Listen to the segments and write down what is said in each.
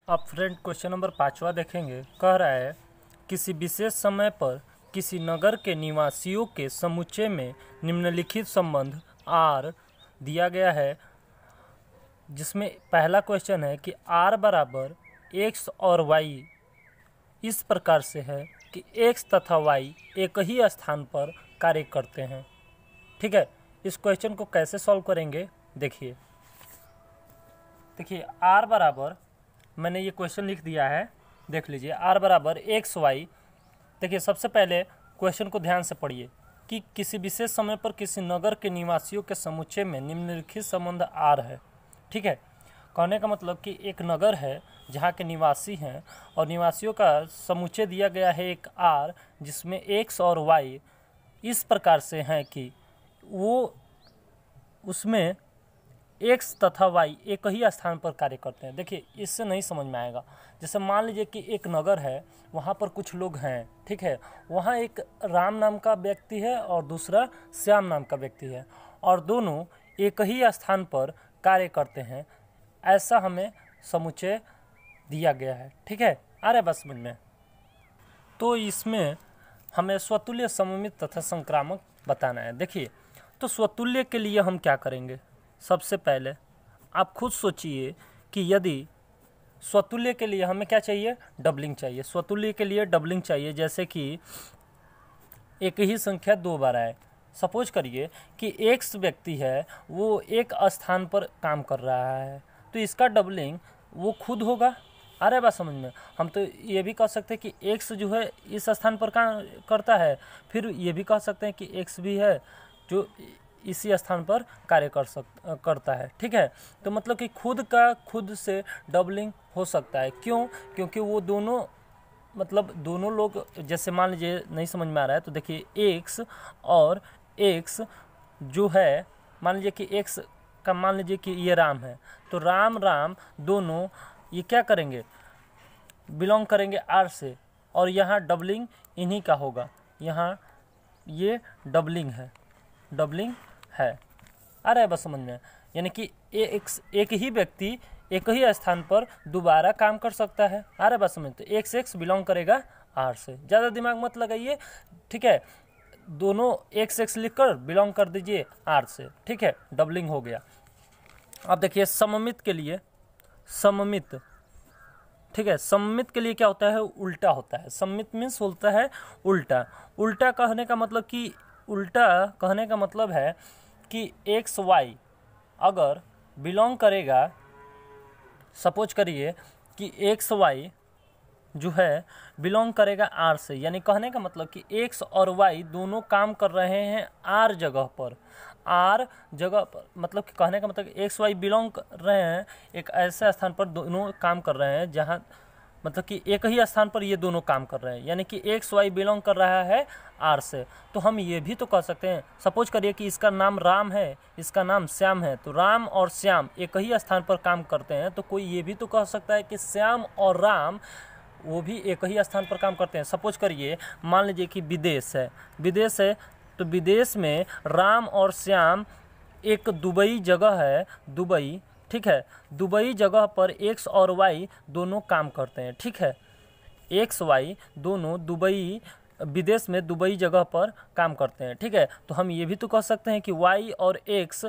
अब friend question number 5वां देखेंगे। कह रहा है किसी विशेष समय पर किसी नगर के निवासियों के समुच्चय में निम्नलिखित संबंध आर दिया गया है, जिसमें पहला क्वेश्चन है कि आर बराबर एक्स और वाई इस प्रकार से है कि एक्स तथा वाई एक ही स्थान पर कार्य करते हैं। ठीक है, इस क्वेश्चन को कैसे सॉल्व करेंगे देखिए आर बराबर, मैंने ये क्वेश्चन लिख दिया है, देख लीजिए। आर बराबर एक्स वाई। देखिए सबसे पहले क्वेश्चन को ध्यान से पढ़िए कि किसी विशेष समय पर किसी नगर के निवासियों के समुच्चय में निम्नलिखित संबंध आर है। ठीक है, कहने का मतलब कि एक नगर है जहाँ के निवासी हैं और निवासियों का समुच्चय दिया गया है एक आर, जिसमें एक्स और वाई इस प्रकार से हैं कि वो उसमें एक्स तथा वाई एक ही स्थान पर कार्य करते हैं। देखिए इससे नहीं समझ में आएगा। जैसे मान लीजिए कि एक नगर है, वहाँ पर कुछ लोग हैं, ठीक है, वहाँ एक राम नाम का व्यक्ति है और दूसरा श्याम नाम का व्यक्ति है और दोनों एक ही स्थान पर कार्य करते हैं, ऐसा हमें समुच्चय दिया गया है। ठीक है, आ रहा है बस समझ में। तो इसमें हमें स्वतुल्य, सममित तथा संक्रामक बताना है। देखिए तो स्वतुल्य के लिए हम क्या करेंगे, सबसे पहले आप खुद सोचिए कि यदि स्वतुल्य के लिए हमें क्या चाहिए, डबलिंग चाहिए। स्वतुल्य के लिए डबलिंग चाहिए, जैसे कि एक ही संख्या दो बार आए। सपोज करिए कि एक्स व्यक्ति है, वो एक स्थान पर काम कर रहा है, तो इसका डबलिंग वो खुद होगा। आ रहा है बात समझ में। हम तो ये भी कह सकते हैं कि एक्स जो है इस स्थान पर काम करता है, फिर ये भी कह सकते हैं कि एक्स भी है जो इसी स्थान पर कार्य करता है। ठीक है, तो मतलब कि खुद का खुद से डबलिंग हो सकता है। क्यों? क्योंकि वो दोनों, मतलब दोनों लोग, जैसे मान लीजिए नहीं समझ में आ रहा है तो देखिए एक्स और एक्स जो है, मान लीजिए कि एक्स का, मान लीजिए कि ये राम है, तो राम राम दोनों ये क्या करेंगे, बिलोंग करेंगे आर से, और यहाँ डबलिंग इन्हीं का होगा। यहाँ ये डबलिंग है। आ रहा है बस समझ में। यानी कि एक ही व्यक्ति एक ही स्थान पर दोबारा काम कर सकता है। आ रहा है बस समझ। तो एक्स बिलोंग करेगा आर से, ज़्यादा दिमाग मत लगाइए। ठीक है, दोनों एक्स लिखकर बिलोंग कर दीजिए आर से। ठीक है, डबलिंग हो गया। अब देखिए सममित के लिए, सममित, ठीक है, सममित के लिए क्या होता है, उल्टा होता है। सममित मीन्स होता है उल्टा। उल्टा कहने का मतलब है कि एक्स वाई अगर बिलोंग करेगा, सपोज करिए कि एक्स वाई जो है बिलोंग करेगा आर से, यानी कहने का मतलब कि एक्स और वाई दोनों काम कर रहे हैं आर जगह पर। आर जगह पर मतलब कि कहने का मतलब एक्स वाई बिलोंग कर रहे हैं एक ऐसे स्थान पर, दोनों काम कर रहे हैं जहाँ, मतलब कि एक ही स्थान पर ये दोनों काम कर रहे हैं, यानी कि एक्स वाई बिलोंग कर रहा है आर से। तो हम ये भी तो कह सकते हैं, सपोज करिए कि इसका नाम राम है, इसका नाम श्याम है, तो राम और श्याम एक ही स्थान पर काम करते हैं, तो कोई ये भी तो कह सकता है कि श्याम और राम वो भी एक ही स्थान पर काम करते हैं। सपोज करिए मान लीजिए कि विदेश है, तो विदेश में राम और श्याम, एक दुबई जगह है, दुबई, ठीक है, दुबई जगह पर एक्स और वाई दोनों काम करते हैं। ठीक है, एक्स वाई दोनों दुबई, विदेश में दुबई जगह पर काम करते हैं। ठीक है, तो हम ये भी तो कह सकते हैं कि वाई और एक्स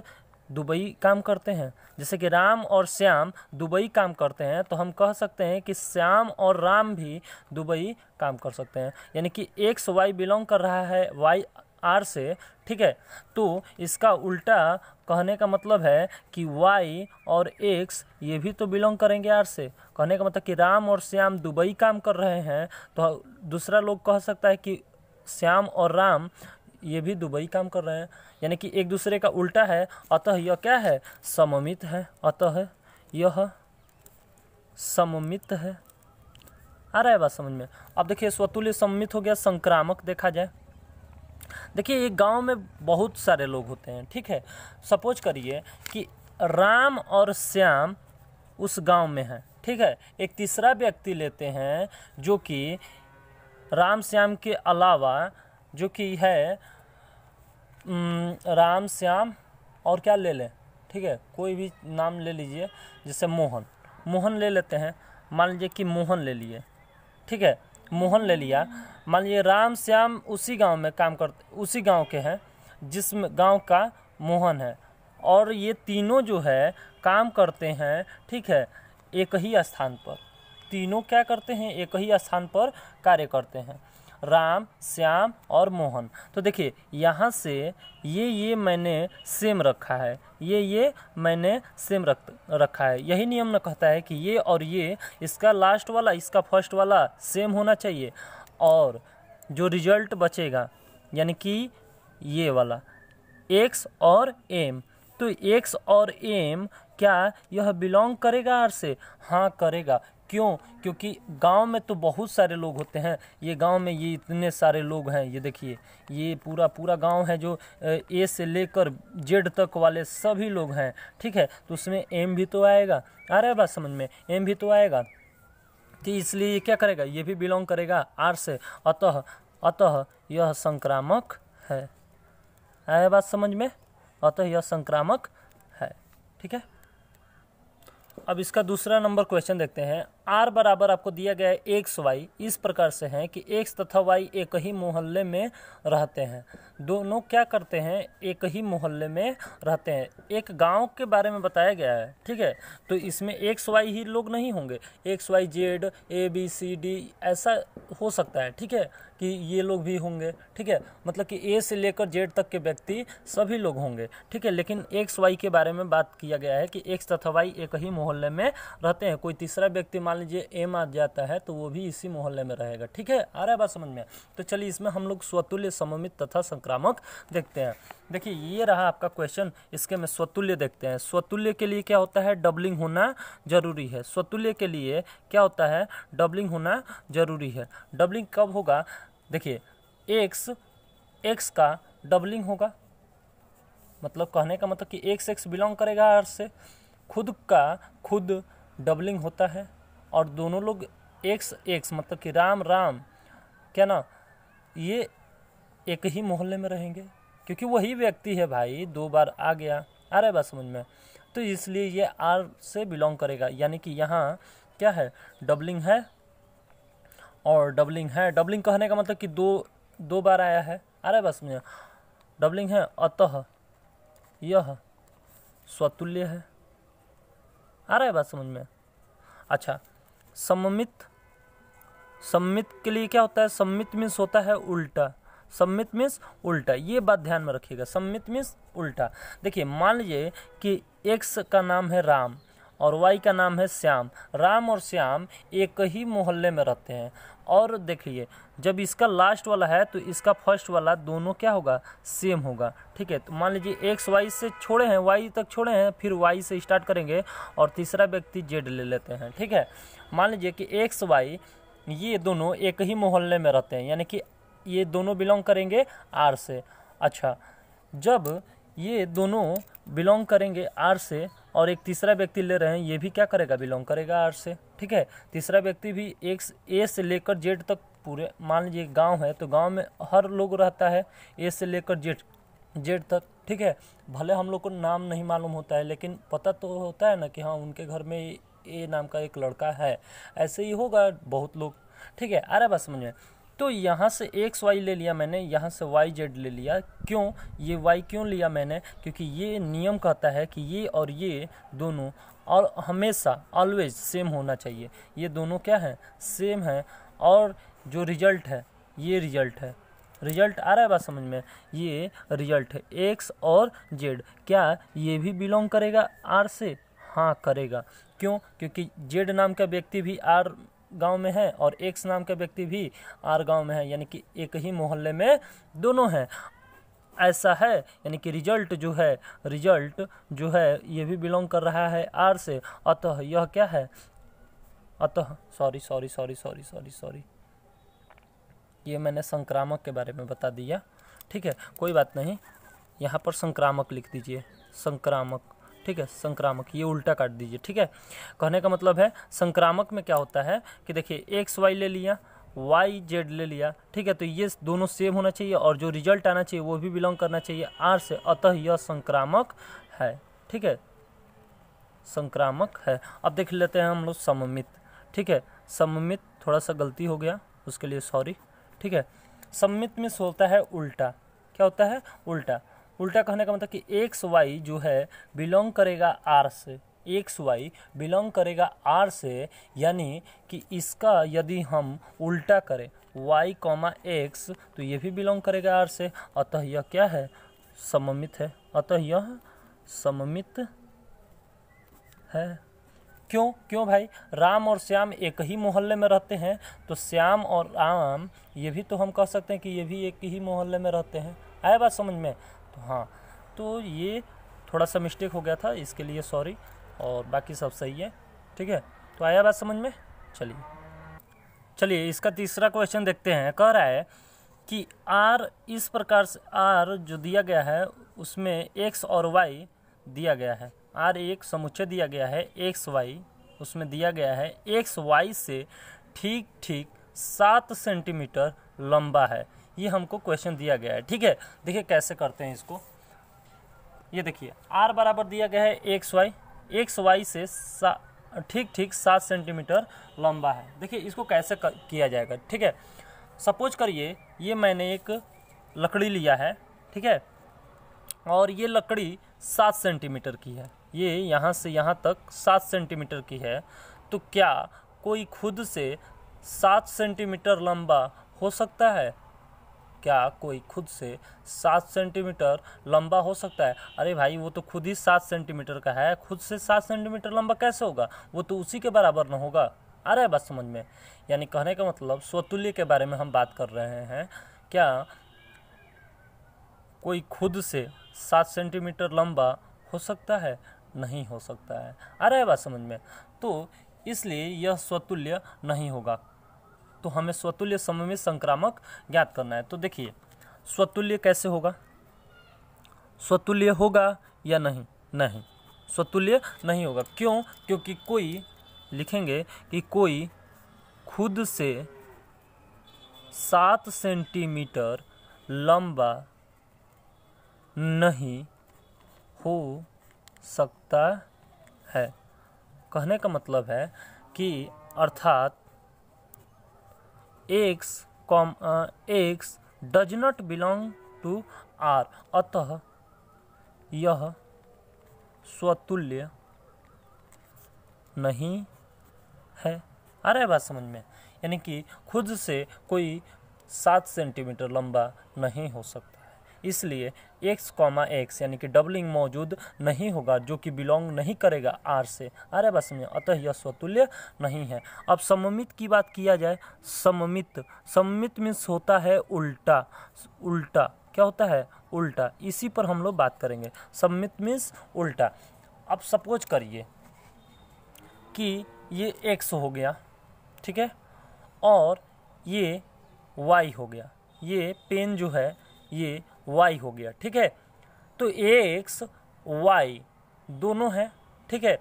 दुबई काम करते हैं। जैसे कि राम और श्याम दुबई काम करते हैं, तो हम कह सकते हैं कि श्याम और राम भी दुबई काम कर सकते हैं। यानी कि एक्स वाई बिलोंग कर रहा है वाई आर से। ठीक है, तो इसका उल्टा कहने का मतलब है कि वाई और एक्स ये भी तो बिलोंग करेंगे आर से। कहने का मतलब कि राम और श्याम दुबई काम कर रहे हैं, तो दूसरा लोग कह सकता है कि श्याम और राम ये भी दुबई काम कर रहे हैं, यानी कि एक दूसरे का उल्टा है। अतः यह क्या है, सममित है। अतः यह सममित है। आ रहा है बात समझ में। अब देखिए स्वतुल्य सममित हो गया। संक्रामक देखा जाए, देखिए एक गांव में बहुत सारे लोग होते हैं। ठीक है, सपोज करिए कि राम और श्याम उस गांव में हैं। ठीक है, एक तीसरा व्यक्ति लेते हैं जो कि राम श्याम के अलावा, जो कि है राम श्याम और क्या ले लें, ठीक है, कोई भी नाम ले लीजिए, जैसे मोहन ले लेते हैं। मान लीजिए कि मोहन ले लिए, ठीक है, मोहन ले लिया। मान लीजिए राम श्याम उसी गांव में काम करते, उसी गांव के हैं जिस गांव का मोहन है, और ये तीनों जो है काम करते हैं, ठीक है, एक ही स्थान पर। तीनों क्या करते हैं, एक ही स्थान पर कार्य करते हैं, राम श्याम और मोहन। तो देखिए यहाँ से ये मैंने सेम रखा है, ये मैंने सेम रखा है। यही नियम न कहता है कि ये और ये, इसका लास्ट वाला इसका फर्स्ट वाला सेम होना चाहिए, और जो रिजल्ट बचेगा यानी कि ये वाला एक्स और एम, तो एक्स और एम क्या यह बिलोंग करेगा आर से? हाँ करेगा। क्यों? क्योंकि गांव में तो बहुत सारे लोग होते हैं, ये गांव में ये इतने सारे लोग हैं, ये देखिए ये पूरा गांव है जो ए से लेकर जेड तक वाले सभी लोग हैं, ठीक है, तो उसमें एम भी तो आएगा। आ रहा है बात समझ में? एम भी तो आएगा, तो इसलिए ये क्या करेगा, ये भी बिलोंग करेगा आर से। अतः यह संक्रामक है। आया बात समझ में? अतः यह संक्रामक है, ठीक है। अब इसका दूसरा नंबर क्वेश्चन देखते हैं। आर बराबर आपको दिया गया है एक्स वाई इस प्रकार से है कि एक्स तथा वाई एक ही मोहल्ले में रहते हैं। दोनों क्या करते हैं, एक ही मोहल्ले में रहते हैं। एक गांव के बारे में बताया गया है, ठीक है, तो इसमें एक्स वाई ही लोग नहीं होंगे, X Y Z A B C D ऐसा हो सकता है, ठीक है, कि ये लोग भी होंगे, ठीक है, मतलब कि ए से लेकर जेड तक के व्यक्ति सभी लोग होंगे, ठीक है। लेकिन एक्स वाई के बारे में बात किया गया है कि एक्स तथा वाई एक ही मोहल्ले में रहते हैं। कोई तीसरा व्यक्ति मान लीजिए एम आ जाता है तो वो भी इसी मोहल्ले में रहेगा, ठीक है। आ रहा है बात समझ में? तो चलिए इसमें हम लोग स्वतुल्य, सममित तथा संक्रामक देखते हैं। देखिए ये रहा आपका क्वेश्चन, इसके में स्वतुल्य देखते हैं। स्वतुल्य के लिए क्या होता है, डबलिंग होना जरूरी है। स्वतुल्य के लिए क्या होता है, डबलिंग होना जरूरी है। डबलिंग कब होगा, देखिए एक्स का डबलिंग होगा, मतलब कहने का मतलब कि एक्स बिलोंग करेगा आर से। खुद का खुद डबलिंग होता है, और दोनों लोग एक्स मतलब कि राम क्या ना, ये एक ही मोहल्ले में रहेंगे, क्योंकि वही व्यक्ति है भाई, दो बार आ गया। आ रहा है बात समझ में? तो इसलिए ये आर से बिलोंग करेगा, यानी कि यहाँ क्या है, डबलिंग है, और डबलिंग है। डबलिंग कहने का मतलब कि दो बार आया है। आ रहा है बस में, डबलिंग है, अतः यह स्वतुल्य है। आ रहा है बात समझ में? अच्छा, सममित के लिए क्या होता है, सममित मीन्स होता है उल्टा। सममित मीन्स उल्टा, ये बात ध्यान में रखिएगा, सममित मीन्स उल्टा। देखिए मान लीजिए कि एक्स का नाम है राम और वाई का नाम है श्याम। राम और श्याम एक ही मोहल्ले में रहते हैं, और देखिए जब इसका लास्ट वाला है तो इसका फर्स्ट वाला दोनों क्या होगा, सेम होगा, ठीक है। तो मान लीजिए एक्स वाई से छोड़े हैं, वाई तक छोड़े हैं, फिर वाई से स्टार्ट करेंगे और तीसरा व्यक्ति जेड ले लेते हैं, ठीक है। मान लीजिए कि एक्स वाई ये दोनों एक ही मोहल्ले में रहते हैं, यानी कि ये दोनों बिलोंग करेंगे आर से। अच्छा, जब ये दोनों बिलोंग करेंगे आर से और एक तीसरा व्यक्ति ले रहे हैं, ये भी क्या करेगा, बिलोंग करेगा आर से, ठीक है। तीसरा व्यक्ति भी एक्स ए से लेकर जेड तक पूरे, मान लीजिए गांव है तो गांव में हर लोग रहता है ए से लेकर जेड तक, ठीक है। भले हम लोग को नाम नहीं मालूम होता है, लेकिन पता तो होता है ना कि हाँ उनके घर में ए नाम का एक लड़का है, ऐसे ही होगा बहुत लोग, ठीक है। आ रहा है बात समझ में? तो यहाँ से एक्स वाई ले लिया मैंने, यहाँ से वाई जेड ले लिया। क्यों ये वाई क्यों लिया मैंने, क्योंकि ये नियम कहता है कि ये और ये दोनों और हमेशा ऑलवेज सेम होना चाहिए। ये दोनों क्या है, सेम है, और जो रिजल्ट है ये रिजल्ट है। रिजल्ट आ रहा है बात समझ में? ये रिजल्ट है, एक्स और जेड, क्या ये भी बिलोंग करेगा आर से? हाँ करेगा। क्यों? क्योंकि जेड नाम का व्यक्ति भी आर गांव में है और एक्स नाम का व्यक्ति भी आर गांव में है, यानी कि एक ही मोहल्ले में दोनों हैं। ऐसा है, यानी कि रिजल्ट जो है ये भी बिलोंग कर रहा है आर से। अतः यह क्या है, अतः सॉरी, ये मैंने संक्रामक के बारे में बता दिया, ठीक है, कोई बात नहीं। यहाँ पर संक्रामक लिख दीजिए, संक्रामक, ठीक है, संक्रामक, ये उल्टा काट दीजिए, ठीक है। कहने का मतलब है संक्रामक में क्या होता है कि देखिए एक्स वाई ले लिया, वाई जेड ले लिया, ठीक है, तो ये दोनों सेम होना चाहिए और जो रिजल्ट आना चाहिए वो भी बिलोंग करना चाहिए आर से। अतः यह संक्रामक है, ठीक है, संक्रामक है। अब देख लेते हैं हम लोग सममित, ठीक है। सममित थोड़ा सा गलती हो गया, उसके लिए सॉरी, ठीक है। सममित में होता है उल्टा। क्या होता है? उल्टा। उल्टा कहने का मतलब कि एक्स वाई जो है बिलोंग करेगा आर से, एक्स वाई बिलोंग करेगा आर से, यानी कि इसका यदि हम उल्टा करें y कॉमा एक्स तो ये भी बिलोंग करेगा आर से, अतः यह क्या है? सममित है। अतः यह सममित है। क्यों भाई? राम और श्याम एक ही मोहल्ले में रहते हैं, तो श्याम और राम ये भी तो हम कह सकते हैं कि ये भी एक ही मोहल्ले में रहते हैं। आया बात समझ में? तो हाँ, तो ये थोड़ा सा मिस्टेक हो गया था, इसके लिए सॉरी, और बाकी सब सही है, ठीक है। तो आया बात समझ में? चलिए इसका तीसरा क्वेश्चन देखते हैं। कह रहा है कि आर इस प्रकार से, आर जो दिया गया है उसमें एक्स और वाई दिया गया है, आर एक समुच्चय दिया गया है एक्स वाई, उसमें दिया गया है एक्स वाई से ठीक 7 सेंटीमीटर लंबा है। ये हमको क्वेश्चन दिया गया है, ठीक है। देखिए कैसे करते हैं इसको। ये देखिए आर बराबर दिया गया है एक्स वाई से ठीक 7 सेंटीमीटर लंबा है। देखिए इसको कैसे किया जाएगा, ठीक है। सपोज करिए ये मैंने एक लकड़ी लिया है, ठीक है, और ये लकड़ी 7 सेंटीमीटर की है, ये यहाँ से यहाँ तक 7 सेंटीमीटर की है। तो क्या कोई खुद से 7 सेंटीमीटर लंबा हो सकता है? क्या कोई खुद से 7 सेंटीमीटर लंबा हो सकता है? अरे भाई वो तो खुद ही 7 सेंटीमीटर का है, खुद से 7 सेंटीमीटर लंबा कैसे होगा? वो तो उसी के बराबर न होगा। आ रहा है बात समझ में? यानी कहने का मतलब स्वतुल्य के बारे में हम बात कर रहे हैं। क्या कोई खुद से 7 सेंटीमीटर लंबा हो सकता है? नहीं हो सकता है। आ रहा है बात समझ में? तो इसलिए यह स्वतुल्य नहीं होगा। तो हमें स्वतुल्य सममित संक्रामक ज्ञात करना है। तो देखिए स्वतुल्य कैसे होगा? स्वतुल्य होगा या नहीं? नहीं, स्वतुल्य नहीं होगा। क्यों? क्योंकि कोई, लिखेंगे कि कोई खुद से 7 सेंटीमीटर लंबा नहीं हो सकता है। कहने का मतलब है कि अर्थात x does not belong to R, अतः यह स्वतुल्य नहीं है। आ रहा है बात समझ में? यानी कि खुद से कोई 7 सेंटीमीटर लंबा नहीं हो सकता है, इसलिए x, यानी कि डबलिंग मौजूद नहीं होगा, जो कि बिलोंग नहीं करेगा आर से। आ रहा है बात समझ? अतः यह स्वतुल्य नहीं है। अब सममित की बात किया जाए। सममित मीन्स होता है उल्टा। उल्टा क्या होता है? उल्टा। इसी पर हम लोग बात करेंगे। सममित मीन्स उल्टा। अब सपोज करिए कि ये x हो गया, ठीक है, और ये y हो गया, ये पेन जो है ये y हो गया, ठीक है। तो x y दोनों है, ठीक है,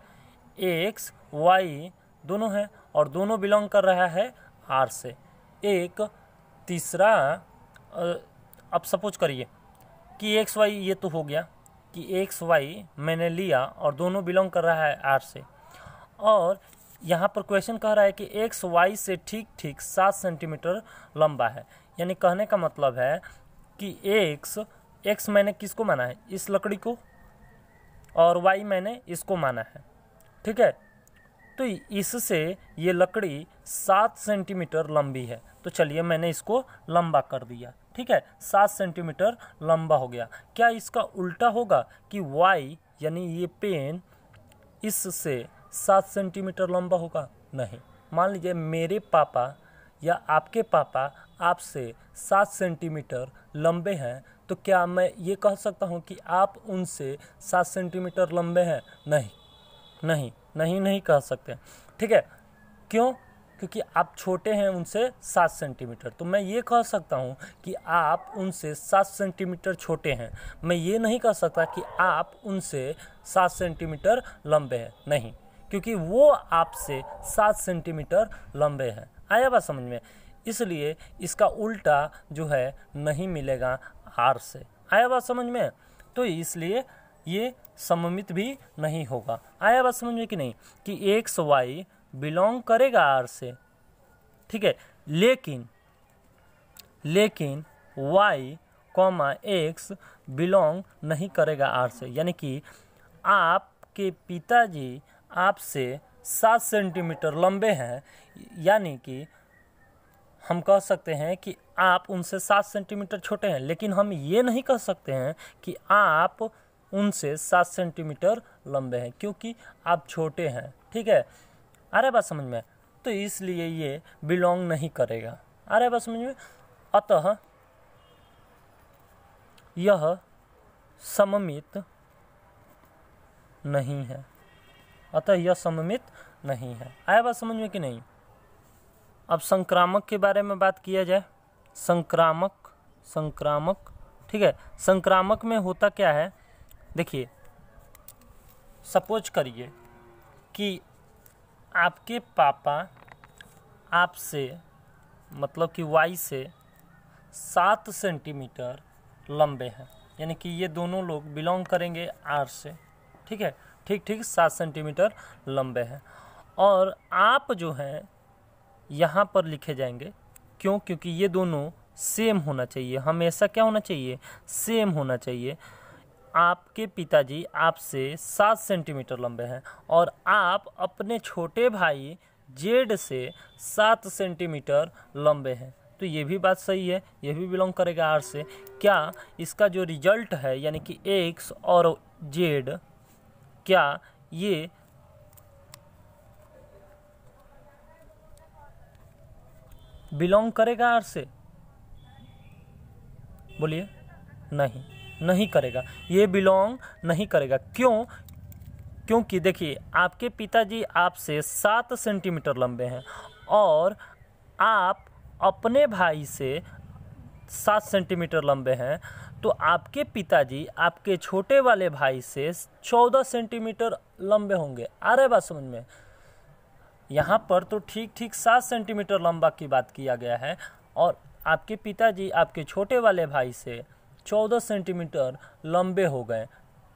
x y दोनों है और दोनों बिलोंग कर रहा है r से। एक तीसरा, अब सपोज करिए कि x y ये तो हो गया कि x y मैंने लिया और दोनों बिलोंग कर रहा है r से, और यहाँ पर क्वेश्चन कह रहा है कि एक्स वाई से ठीक 7 सेंटीमीटर लंबा है। यानी कहने का मतलब है कि एक्स मैंने किसको माना है? इस लकड़ी को, और वाई मैंने इसको माना है, ठीक है। तो इससे ये लकड़ी 7 सेंटीमीटर लंबी है। तो चलिए मैंने इसको लंबा कर दिया, ठीक है, 7 सेंटीमीटर लंबा हो गया। क्या इसका उल्टा होगा कि वाई यानी ये पेन इससे 7 सेंटीमीटर लंबा होगा? नहीं। मान लीजिए मेरे पापा या आपके पापा आपसे 7 सेंटीमीटर लंबे हैं, तो क्या मैं ये कह सकता हूँ कि आप उनसे 7 सेंटीमीटर लंबे हैं? नहीं कह सकते, ठीक है। क्यों? क्योंकि आप छोटे हैं उनसे 7 सेंटीमीटर। तो मैं ये कह सकता हूँ कि आप उनसे 7 सेंटीमीटर छोटे हैं। मैं ये नहीं कह सकता कि आप उनसे 7 सेंटीमीटर लंबे हैं। नहीं, क्योंकि वो आपसे 7 सेंटीमीटर लंबे हैं। आया बात समझ में? इसलिए इसका उल्टा जो है नहीं मिलेगा आर से। आया बात समझ में? तो इसलिए ये सममित भी नहीं होगा। आया बात समझ में कि नहीं? कि एक्स वाई बिलोंग करेगा आर से, ठीक है, लेकिन y, x बिलोंग नहीं करेगा आर से। यानी कि आपके पिताजी आपसे 7 सेंटीमीटर लंबे हैं, यानी कि हम कह सकते हैं कि आप उनसे 7 सेंटीमीटर छोटे हैं, लेकिन हम ये नहीं कह सकते हैं कि आप उनसे 7 सेंटीमीटर लंबे हैं, क्योंकि आप छोटे हैं, ठीक है। आ रहा है बात समझ में? तो इसलिए ये बिलोंग नहीं करेगा। आ रहा है बात समझ में? अतः यह सममित नहीं है। अतः यह सममित नहीं है। आया बात समझ में कि नहीं? अब संक्रामक के बारे में बात किया जाए। संक्रामक, ठीक है। संक्रामक में होता क्या है, देखिए, सपोज करिए कि आपके पापा आपसे, मतलब कि y से 7 सेंटीमीटर लंबे हैं, यानी कि ये दोनों लोग बिलोंग करेंगे r से, ठीक है, ठीक 7 सेंटीमीटर लंबे हैं। और आप जो हैं यहाँ पर लिखे जाएंगे, क्यों? क्योंकि ये दोनों सेम होना चाहिए, हमेशा क्या होना चाहिए? सेम होना चाहिए। आपके पिताजी आपसे 7 सेंटीमीटर लंबे हैं और आप अपने छोटे भाई जेड से 7 सेंटीमीटर लंबे हैं, तो ये भी बात सही है, ये भी बिलोंग करेगा आर से। क्या इसका जो रिजल्ट है, यानी कि एक्स और जेड, क्या ये बिलोंग करेगा आर से? बोलिए। नहीं करेगा, ये बिलोंग नहीं करेगा। क्यों? क्योंकि देखिए, आपके पिताजी आपसे 7 सेंटीमीटर लंबे हैं और आप अपने भाई से 7 सेंटीमीटर लंबे हैं, तो आपके पिताजी आपके छोटे वाले भाई से 14 सेंटीमीटर लंबे होंगे। आ रहा है बात समझ में? यहाँ पर तो ठीक 7 सेंटीमीटर लंबा की बात किया गया है और आपके पिताजी आपके छोटे वाले भाई से 14 सेंटीमीटर लंबे हो गए,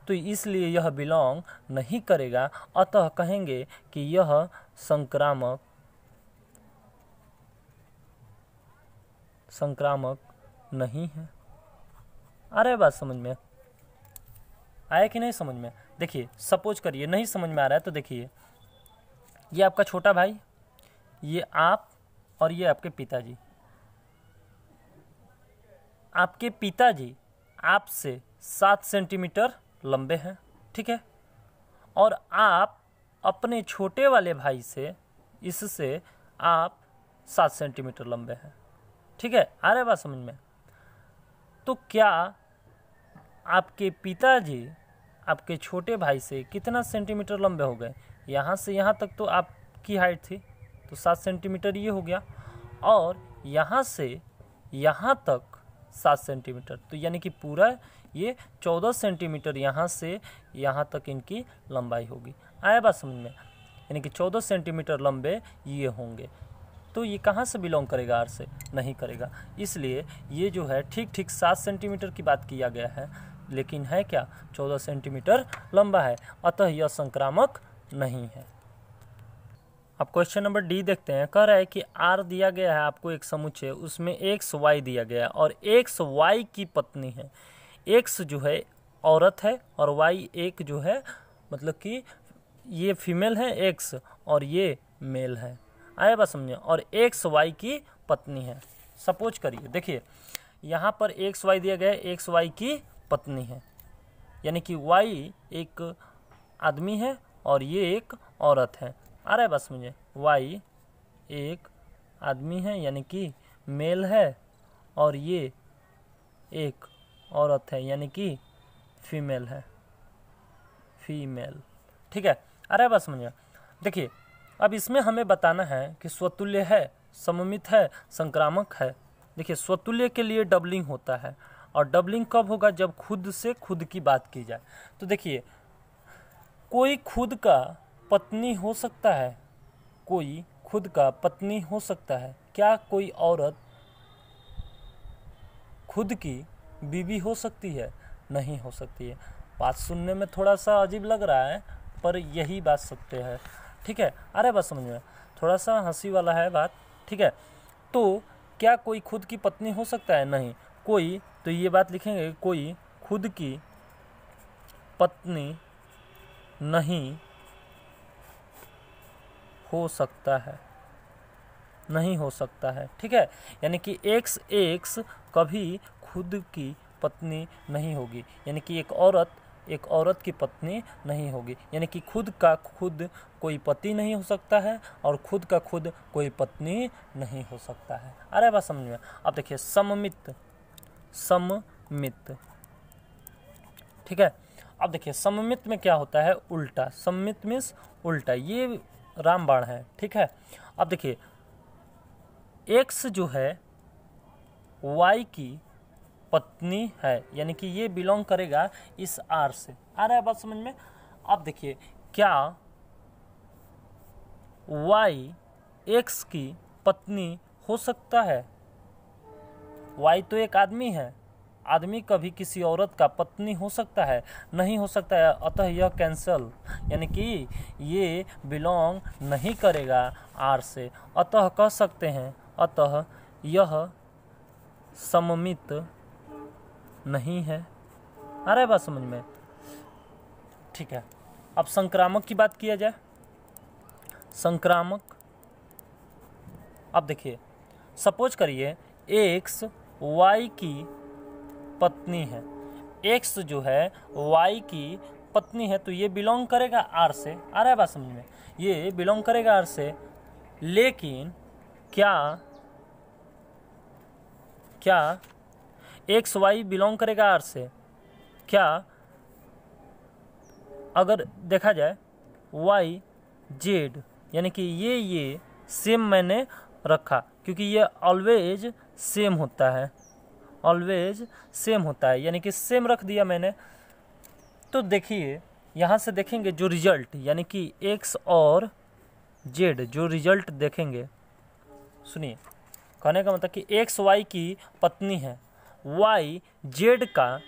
तो इसलिए यह बिलोंग नहीं करेगा। अतः कहेंगे कि यह संक्रामक नहीं है। आ रहा है बात समझ में? आया कि नहीं समझ में? देखिए, सपोज करिए नहीं समझ में आ रहा है तो देखिए, ये आपका छोटा भाई, ये आप और ये आपके पिताजी। आपके पिताजी आपसे 7 सेंटीमीटर लंबे हैं, ठीक है, और आप अपने छोटे वाले भाई से, इससे आप 7 सेंटीमीटर लंबे हैं, ठीक है। आ रहा है बात समझ में? तो क्या आपके पिताजी आपके छोटे भाई से कितना सेंटीमीटर लंबे हो गए? यहाँ से यहाँ तक तो आपकी हाइट थी, तो 7 सेंटीमीटर ये हो गया, और यहाँ से यहाँ तक 7 सेंटीमीटर, तो यानी कि पूरा ये 14 सेंटीमीटर यहाँ से यहाँ तक इनकी लंबाई होगी। आया बात समझ में? यानी कि 14 सेंटीमीटर लंबे ये होंगे, तो ये कहाँ से बिलोंग करेगा? आर से नहीं करेगा। इसलिए ये जो है ठीक 7 सेंटीमीटर की बात किया गया है, लेकिन है क्या? 14 सेंटीमीटर लंबा है, अतः यह संक्रामक नहीं है। अब क्वेश्चन नंबर डी देखते हैं। कह रहा है कि आर दिया गया है आपको एक समुच्चय, उसमें एक्स वाई दिया गया है और एक्स वाई की पत्नी है। एक्स जो है औरत है और वाई एक जो है, मतलब कि ये फीमेल है एक्स और ये मेल है। आया बात समझे? और एक्स वाई की पत्नी है। सपोज करिए, देखिए यहाँ पर एक्स वाई दिया गया है, एक्स वाई की पत्नी है, यानी कि वाई एक आदमी है और ये एक औरत है। आ रहा है बस मुझे? वाई एक आदमी है यानी कि मेल है और ये एक औरत है यानी कि फीमेल है, फीमेल। ठीक है, आ रहा है बस मुझे? देखिए अब इसमें हमें बताना है कि स्वतुल्य है, सममित है, संक्रामक है। देखिए स्वतुल्य के लिए डबलिंग होता है और डबलिंग कब होगा? जब खुद से खुद की बात की जाए। तो देखिए कोई खुद का पत्नी हो सकता है, कोई खुद का पत्नी हो सकता है। क्या कोई औरत खुद की बीवी हो सकती है? नहीं हो सकती है। बात सुनने में थोड़ा सा अजीब लग रहा है पर यही बात सत्य है। ठीक है, आ रहा है बात समझ में? थोड़ा सा हंसी वाला है बात, ठीक है। तो क्या कोई खुद की पत्नी हो सकता है? नहीं। कोई, तो ये बात लिखेंगे, कोई खुद की पत्नी नहीं हो सकता है, नहीं हो सकता है, ठीक है। यानी कि एक्स कभी खुद की पत्नी नहीं होगी, यानी कि एक औरत की पत्नी नहीं होगी, यानी कि खुद का खुद कोई पति नहीं हो सकता है और खुद का खुद कोई पत्नी नहीं हो सकता है। आ रहा है बात समझ में? अब देखिए सममित, ठीक है। अब देखिए सममित में क्या होता है? उल्टा। सममित मीन्स उल्टा, ये रामबाण है, ठीक है। अब देखिए एक्स जो है वाई की पत्नी है, यानी कि ये बिलोंग करेगा इस आर से। आ रहा है बात समझ में? अब देखिए क्या वाई एक्स की पत्नी हो सकता है? वाई तो एक आदमी है, आदमी कभी किसी औरत का पत्नी हो सकता है? नहीं हो सकता है, अतः यह कैंसल, यानी कि ये बिलोंग नहीं करेगा आर से। अतः कह सकते हैं, अतः यह सममित नहीं है। आ रहा है बात समझ में? ठीक है। अब संक्रामक की बात किया जाए। संक्रामक, अब देखिए सपोज करिए एक्स वाई की पत्नी है, एक्स जो है वाई की पत्नी है, तो ये बिलोंग करेगा आर से। आ रहा है बात समझ में? ये बिलोंग करेगा आर से, लेकिन क्या एक्स वाई बिलोंग करेगा आर से? क्या अगर देखा जाए वाई जेड, यानी कि ये सेम मैंने रखा, क्योंकि ये ऑलवेज सेम होता है, ऑलवेज सेम होता है, यानी कि सेम रख दिया मैंने। तो देखिए यहाँ से देखेंगे जो रिजल्ट, यानी कि एक्स और जेड जो रिजल्ट देखेंगे, सुनिए कहने का मतलब कि एक्स वाई की पत्नी है, वाई जेड का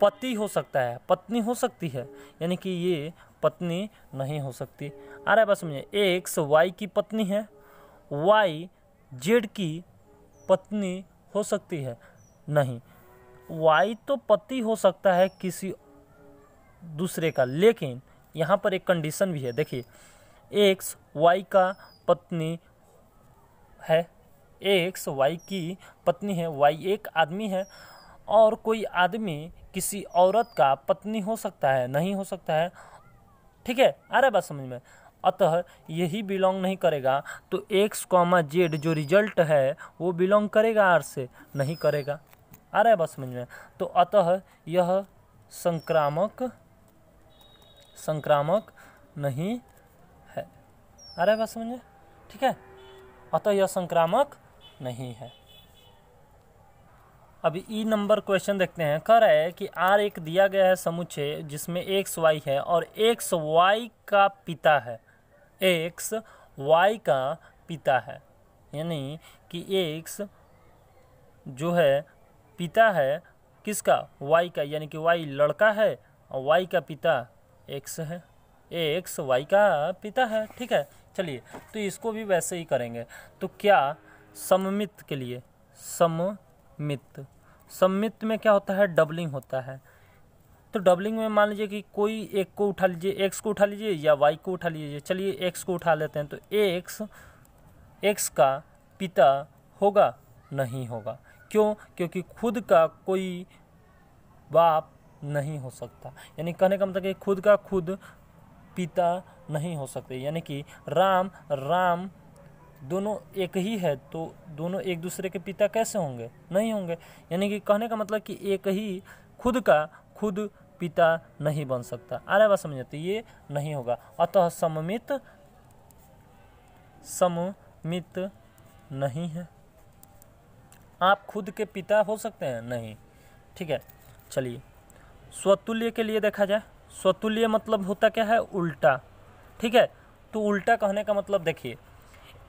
पति हो सकता है, पत्नी हो सकती है, यानी कि ये पत्नी नहीं हो सकती। आ रहा है बस समझिए, एक्स वाई की पत्नी है, वाई जेड की पत्नी हो सकती है? नहीं। वाई तो पति हो सकता है किसी दूसरे का, लेकिन यहाँ पर एक कंडीशन भी है। देखिए एक्स वाई का पत्नी है, एक्स वाई की पत्नी है, वाई एक आदमी है, और कोई आदमी किसी औरत का पत्नी हो सकता है? नहीं हो सकता है, ठीक है। आ रहा है बात समझ में? अतः यही बिलोंग नहीं करेगा, तो एक्स कॉमा जेड जो रिजल्ट है वो बिलोंग करेगा आर से? नहीं करेगा। आ रहा है बात समझ में? तो अतः यह संक्रामक नहीं है। आ रहा है बात समझ में? ठीक है, अतः यह संक्रामक नहीं है। अभी ई नंबर क्वेश्चन देखते हैं। कह रहा है कि आर एक दिया गया है समुच्चय जिसमें एक्स वाई है और एक्स वाई का पिता है, एक्स वाई का पिता है, यानी कि एक्स जो है पिता है किसका? वाई का, यानी कि वाई लड़का है और वाई का पिता एक्स है, एक्स वाई का पिता है, ठीक है। चलिए तो इसको भी वैसे ही करेंगे। तो क्या सममित के लिए, सममित में क्या होता है? डबलिंग होता है। तो डबलिंग में मान लीजिए कि कोई एक को उठा लीजिए, एक्स को उठा लीजिए या वाई को उठा लीजिए। चलिए एक्स को उठा लेते हैं। तो एक्स का पिता होगा? नहीं होगा। क्यों? क्योंकि खुद का कोई बाप नहीं हो सकता, यानी कहने का मतलब कि खुद का खुद पिता नहीं हो सकते, यानी कि राम दोनों एक ही है, तो दोनों एक दूसरे के पिता कैसे होंगे? नहीं होंगे। यानी कि कहने का मतलब कि एक ही खुद का खुद पिता नहीं बन सकता। आ रहा है बात समझ? तो ये नहीं होगा। अतः सममित नहीं है। आप खुद के पिता हो सकते हैं? नहीं, ठीक है। चलिए स्वतुल्य के लिए देखा जाए। स्वतुल्य मतलब होता क्या है? उल्टा, ठीक है। तो उल्टा कहने का मतलब देखिए,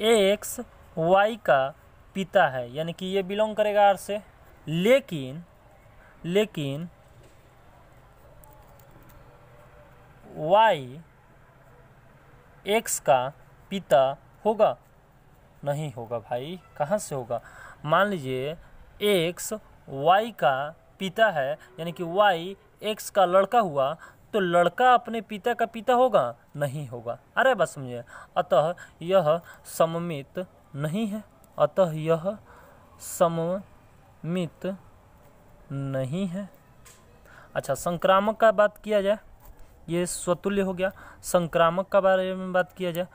एक्स वाई का पिता है, यानी कि ये बिलोंग करेगा आर से, लेकिन वाई एक्स का पिता होगा? नहीं होगा भाई, कहाँ से होगा? मान लीजिए एक्स वाई का पिता है, यानी कि वाई एक्स का लड़का हुआ, तो लड़का अपने पिता का पिता होगा? नहीं होगा। अरे बस समझिए, अतः यह सममित नहीं है, अतः यह सममित नहीं है। अच्छा, संक्रामक का बात किया जाए, ये स्वतुल्य हो गया। संक्रामक का बारे में बात किया जाए,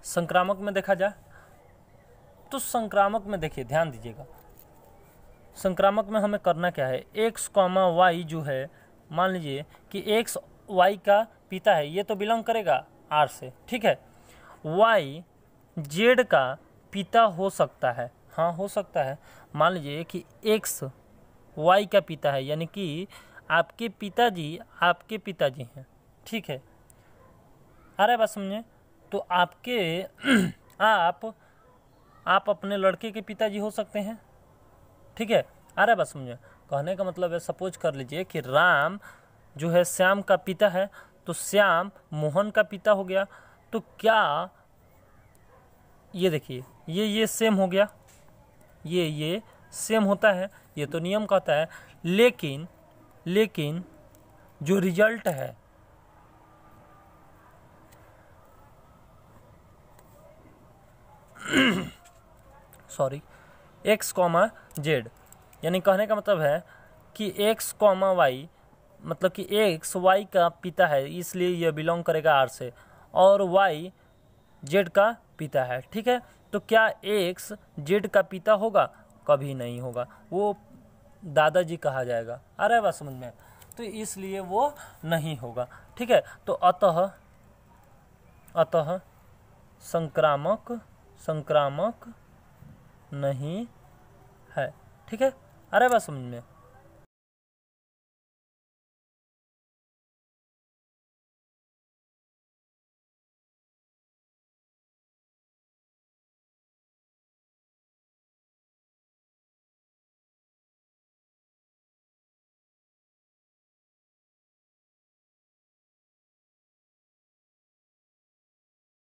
संक्रामक में देखा जाए तो संक्रामक में देखिए, ध्यान दीजिएगा, संक्रामक में हमें करना क्या है, एक्स कॉमा वाई जो है, मान लीजिए कि एक्स वाई का पिता है, ये तो बिलोंग करेगा आर से, ठीक है। वाई जेड का पिता हो सकता है, हाँ हो सकता है। मान लीजिए कि एक्स वाई का पिता है, यानी कि आपके पिताजी हैं, ठीक है। अरे बात समझे, तो आपके आप अपने लड़के के पिताजी हो सकते हैं, ठीक है। अरे बात समझे, कहने का मतलब है, सपोज कर लीजिए कि राम जो है श्याम का पिता है, तो श्याम मोहन का पिता हो गया। तो क्या ये देखिए, ये सेम हो गया, ये सेम होता है, ये तो नियम कहता है। लेकिन जो रिजल्ट है, सॉरी, एक्स कॉमा जेड, यानी कहने का मतलब है कि एक्स कॉमा वाई, मतलब कि एक्स वाई का पिता है, इसलिए यह बिलोंग करेगा आर से, और वाई जेड का पिता है, ठीक है। तो क्या एक्स जेड का पिता होगा? कभी नहीं होगा, वो दादाजी कहा जाएगा। अरे बात समझ में, तो इसलिए वो नहीं होगा, ठीक है। तो अतः संक्रामक नहीं है, ठीक है। अरे बात समझ में।